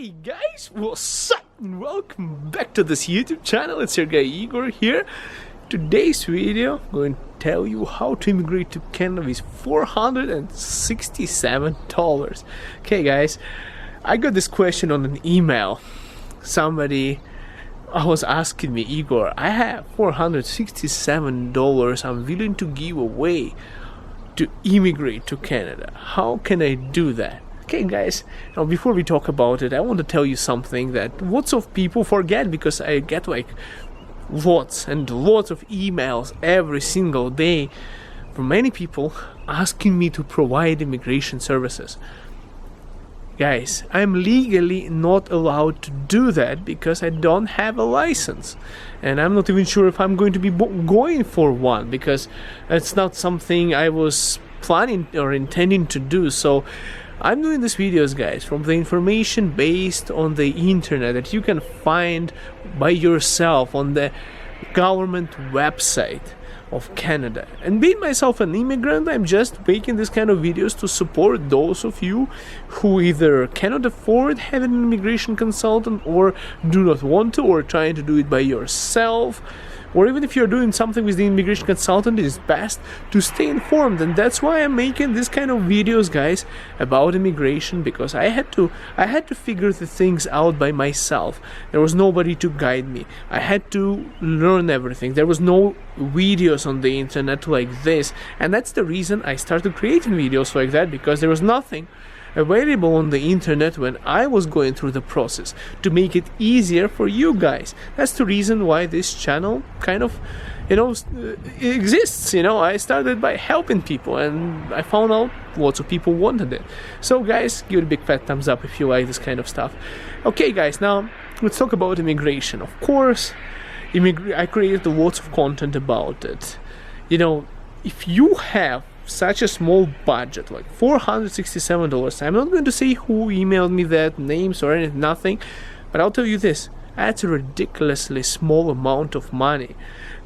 Hey guys, what's up and welcome back to this YouTube channel. It's your guy Igor here. Today's video I'm going to tell you how to immigrate to Canada with $467. Okay guys, I got this question on an email. Somebody was asking me, Igor, I have $467 I'm willing to give away to immigrate to Canada. How can I do that? Okay guys, now before we talk about it, I want to tell you something that lots of people forget, because I get like lots and lots of emails every single day from many people asking me to provide immigration services. Guys, I'm legally not allowed to do that because I don't have a license, and I'm not even sure if I'm going to be going for one, because it's not something I was planning or intending to do. So I'm doing these videos, guys, from the information based on the internet that you can find by yourself on the government website of Canada. And being myself an immigrant, I'm just making this kind of videos to support those of you who either cannot afford having an immigration consultant, or do not want to, or trying to do it by yourself. Or even if you're doing something with the immigration consultant, it is best to stay informed. And that's why I'm making this kind of videos, guys, about immigration, because I had to figure the things out by myself. There was nobody to guide me. I had to learn everything. There was no videos on the internet like this, and that's the reason I started creating videos like that, because there was nothing available on the internet when I was going through the process, to make it easier for you guys. That's the reason why this channel kind of, exists. I started by helping people, and I found out lots of people wanted it. So guys, give it a big fat thumbs up if you like this kind of stuff. Okay guys, now let's talk about immigration. Of course, I created lots of content about it. If you have such a small budget, like $467, I'm not going to say who emailed me that, names or anything, nothing, but I'll tell you this: that's a ridiculously small amount of money.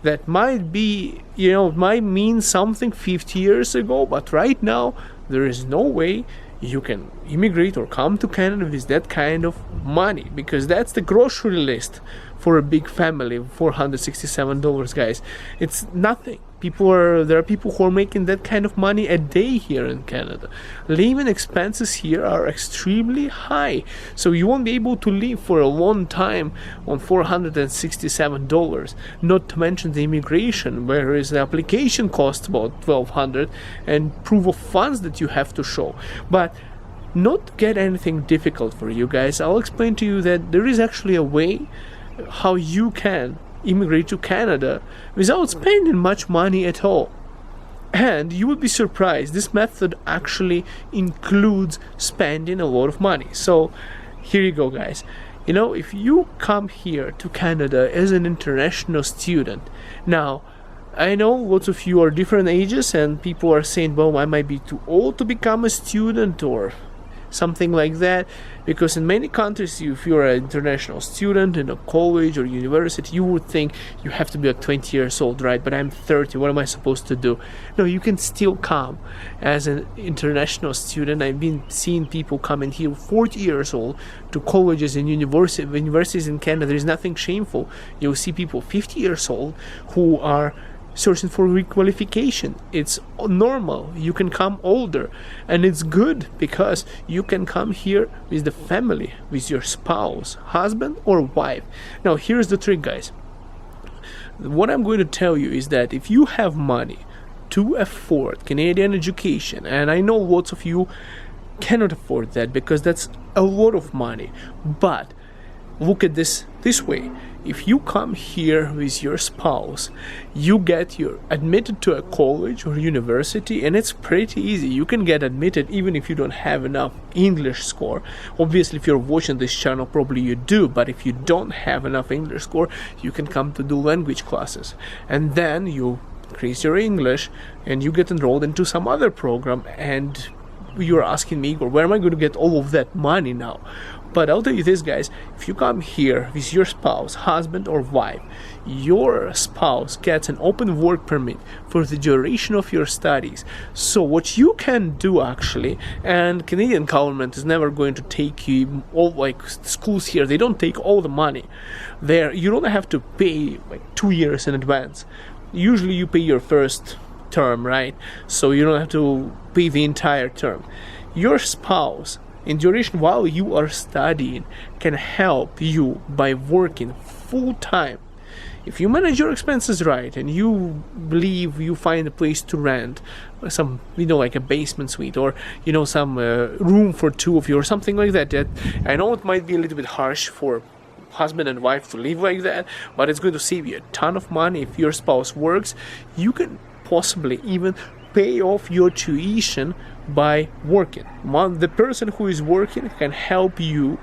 That might be, might mean something 50 years ago, but right now there is no way you can immigrate or come to Canada with that kind of money, because that's the grocery list for a big family. $467, guys, it's nothing. There are people who are making that kind of money a day here in Canada. Living expenses here are extremely high, so you won't be able to live for a long time on $467. Not to mention the immigration, whereas the application costs about $1,200, and proof of funds that you have to show. But not to get anything difficult for you guys, I'll explain to you that there is actually a way how you can immigrate to Canada without spending much money at all. And you will be surprised, this method actually includes spending a lot of money. So here you go, guys. If you come here to Canada as an international student, now I know lots of you are different ages, and people are saying, well, I might be too old to become a student or something like that, because in many countries, if you're an international student in a college or university, you would think you have to be 20 years old, right? But I'm 30, what am I supposed to do? No, you can still come as an international student. I've been seeing people come in here 40 years old to colleges and universities in Canada. There is nothing shameful. You'll see people 50 years old who are searching for requalification. It's normal. You can come older, and it's good because you can come here with the family, with your spouse, husband or wife. Now here's the trick, guys. What I'm going to tell you is that if you have money to afford Canadian education, and I know lots of you cannot afford that because that's a lot of money, but look at this way. If you come here with your spouse, you're admitted to a college or university, and it's pretty easy. You can get admitted even if you don't have enough English score. Obviously, if you're watching this channel, probably you do, but if you don't have enough English score, you can come to do language classes, and then you increase your English and you get enrolled into some other program, and you're asking me, Igor, where am I going to get all of that money now? But I'll tell you this, guys, if you come here with your spouse, husband or wife, your spouse gets an open work permit for the duration of your studies. So what you can do actually, and Canadian government is never going to take you, all like schools here, they don't take all the money. There, you don't have to pay like 2 years in advance. Usually you pay your first term, right? So you don't have to pay the entire term. Your spouse, in duration while you are studying, can help you by working full-time. If you manage your expenses right and you believe you find a place to rent, some, like a basement suite, or some room for two of you or something like that, I know it might be a little bit harsh for husband and wife to live like that, but it's going to save you a ton of money. If your spouse works, you can possibly even pay off your tuition by working. The person who is working can help you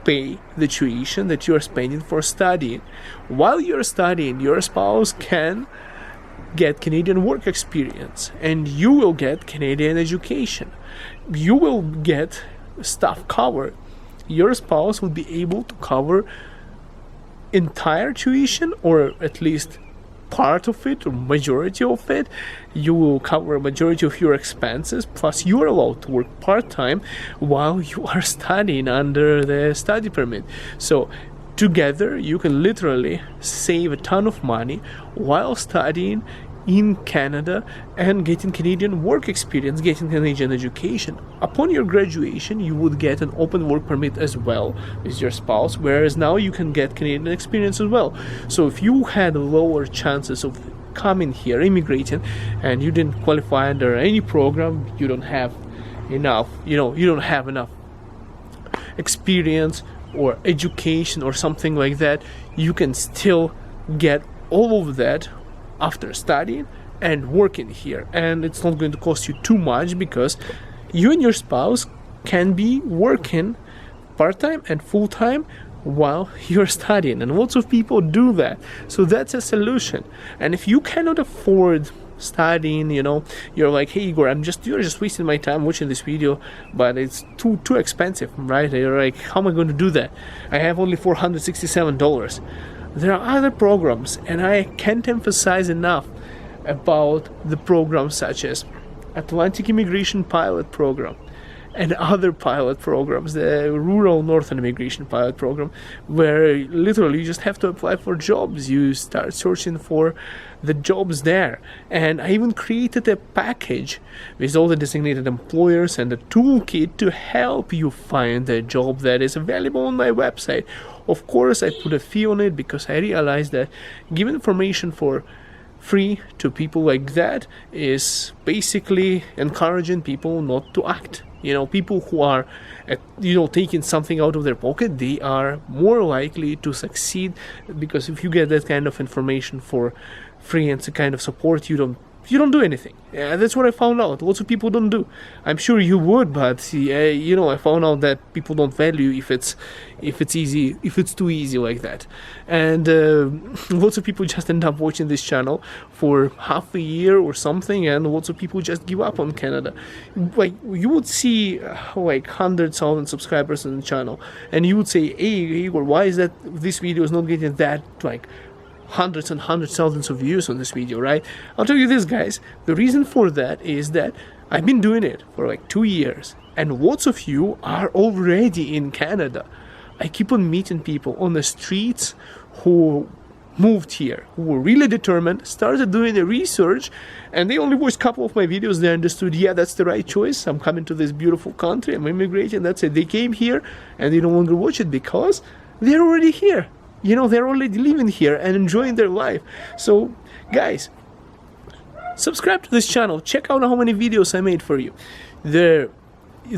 pay the tuition that you are spending for studying. While you're studying, your spouse can get Canadian work experience, and you will get Canadian education. You will get stuff covered. Your spouse will be able to cover entire tuition, or at least part of it, or majority of it. You will cover a majority of your expenses, plus you are allowed to work part-time while you are studying under the study permit. So together you can literally save a ton of money while studying in Canada and getting Canadian work experience, getting Canadian education. Upon your graduation, you would get an open work permit as well with your spouse, whereas now you can get Canadian experience as well. So if you had lower chances of coming here, immigrating, and you didn't qualify under any program, you don't have enough, you don't have enough experience or education or something like that, you can still get all of that after studying and working here, and it's not going to cost you too much because you and your spouse can be working part-time and full-time while you're studying, and lots of people do that. So that's a solution. And if you cannot afford studying, you're like, hey Igor, you're just wasting my time watching this video, but it's too expensive, right? You're like, how am I going to do that? I have only $467. There are other programs, and I can't emphasize enough about the programs such as Atlantic Immigration Pilot Program and other pilot programs, the Rural Northern Immigration Pilot Program, where literally you just have to apply for jobs. You start searching for the jobs there. And I even created a package with all the designated employers and a toolkit to help you find a job that is available on my website. Of course, I put a fee on it because I realized that giving information for free to people like that is basically encouraging people not to act. People who are, taking something out of their pocket, they are more likely to succeed, because if you get that kind of information for free and some kind of support, you don't do anything. That's what I found out. Lots of people don't do. I'm sure you would, but I found out that people don't value if it's easy, if it's too easy like that. And lots of people just end up watching this channel for half a year or something, and lots of people just give up on Canada. Like, you would see like 100,000 subscribers on the channel, and you would say, hey Igor, why is that this video is not getting that like hundreds and hundreds thousands of views on this video, right? I'll tell you this, guys, the reason for that is that I've been doing it for like 2 years, and lots of you are already in Canada. I keep on meeting people on the streets who moved here, who were really determined, started doing the research, and they only watched a couple of my videos. They understood, yeah, that's the right choice. I'm coming to this beautiful country, I'm immigrating, that's it. They came here and they no longer watch it because they're already here. They're already living here and enjoying their life. So, guys, subscribe to this channel. Check out how many videos I made for you. There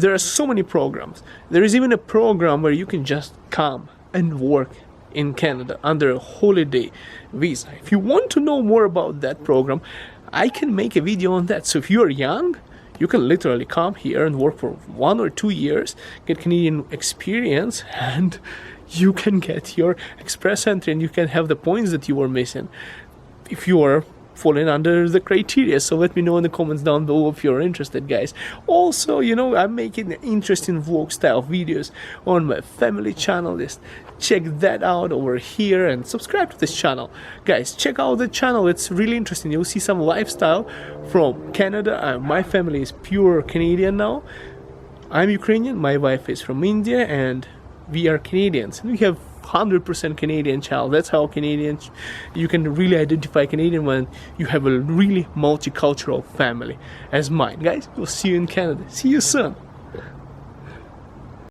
are so many programs. There is even a program where you can just come and work in Canada under a holiday visa. If you want to know more about that program, I can make a video on that. So if you're young, you can literally come here and work for 1 or 2 years, get Canadian experience, and you can get your express entry and you can have the points that you were missing. If you are falling under the criteria. So let me know in the comments down below if you're interested, guys. Also, you know, I'm making interesting vlog style videos on my family channel. Just check that out over here and subscribe to this channel, guys. Check out the channel, it's really interesting. You'll see some lifestyle from Canada. My family is pure Canadian now. I'm Ukrainian, my wife is from India, and we are Canadians. We have 100% Canadian child. That's how Canadians, you can really identify Canadian when you have a really multicultural family as mine, guys. We'll see you in Canada. See you soon.